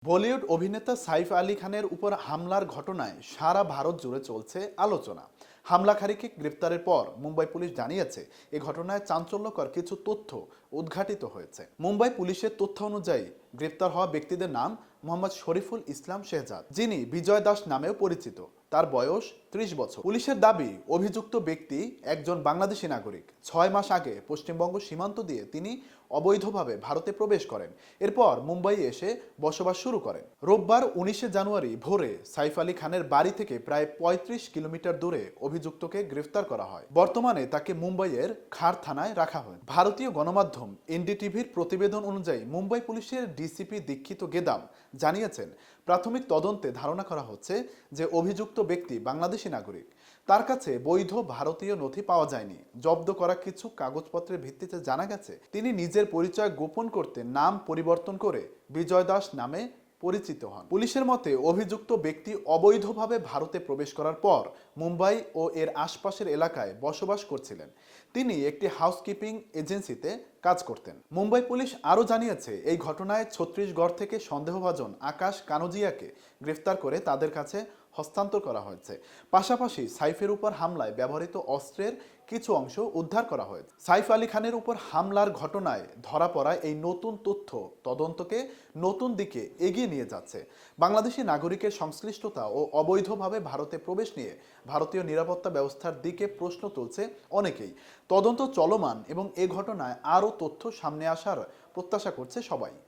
বলিউড অভিনেতা সাইফ আলী খানের উপর হামলার ঘটনায় সারা ভারত জুড়ে চলছে আলোচনা। হামলাকারীকে গ্রেপ্তারের পর মুম্বাই পুলিশ জানিয়েছে এ ঘটনায় চাঞ্চল্যকর কিছু তথ্য উদ্ঘাটিত হয়েছে। মুম্বাই পুলিশের তথ্য অনুযায়ী গ্রেপ্তার হওয়া ব্যক্তিদের নাম মোহাম্মদ শরীফুল ইসলাম শেহজাদ, যিনি বিজয় দাস নামেও পরিচিত। তার বয়স ৩০ বছর। পুলিশের দাবি, অভিযুক্ত ব্যক্তি একজন বাংলাদেশি নাগরিক। ৬ মাস আগে পশ্চিমবঙ্গ সীমান্ত দিয়ে তিনি অবৈধভাবে ভারতে প্রবেশ করেন। এরপর মুম্বাইয়ে এসে বসবাস শুরু করেন। রোববার ১৯শে জানুয়ারি ভোরে সাইফ আলী খানের বাড়ি থেকে প্রায় ৩৫ কিলোমিটার দূরে অভিযুক্তকে গ্রেফতার করা হয়। বর্তমানে তাকে মুম্বাইয়ের খার থানায় রাখা হয়। ভারতীয় গণমাধ্যম এনডিটিভির প্রতিবেদন অনুযায়ী মুম্বাই পুলিশের ডিসিপি দীক্ষিত গেদাম জানিয়েছেন, প্রাথমিক তদন্তে ধারণা করা হচ্ছে যে অভিযুক্ত ব্যক্তি বাংলাদেশি নাগরিক। তার কাছে বৈধ ভারতীয় নথি পাওয়া যায়নি। জব্দ করা কিছু কাগজপত্রের ভিত্তিতে জানা গেছে তিনি নিজের পরিচয় গোপন করতে নাম পরিবর্তন করে বিজয় দাস নামে পরিচিত হন। পুলিশের মতে অভিযুক্ত ব্যক্তি অবৈধভাবে ভারতে প্রবেশ করার পর মুম্বাই ও এর আশপাশের এলাকায় বসবাস করছিলেন। তিনি একটি হাউসকিপিং এজেন্সিতে কাজ করতেন। মুম্বাই পুলিশ আরও জানিয়েছে, এই ঘটনায় ছত্তিশগড় থেকে সন্দেহভাজন আকাশ কানোজিয়াকে গ্রেফতার করে তাদের কাছে হস্তান্তর করা হয়েছে। পাশাপাশি সাইফের উপর হামলায় ব্যবহৃত অস্ত্রের কিছু অংশ উদ্ধার করা হয়েছে। সাইফ আলী খানের উপর হামলার ঘটনায় ধরা পড়া এই নতুন তথ্য তদন্তকে নতুন দিকে এগিয়ে নিয়ে যাচ্ছে। বাংলাদেশি নাগরিকের সংশ্লিষ্টতা ও অবৈধভাবে ভারতে প্রবেশ নিয়ে ভারতীয় নিরাপত্তা ব্যবস্থার দিকে প্রশ্ন তুলছে অনেকেই। তদন্ত চলমান এবং এ ঘটনায় আরও তথ্য সামনে আসার প্রত্যাশা করছে সবাই।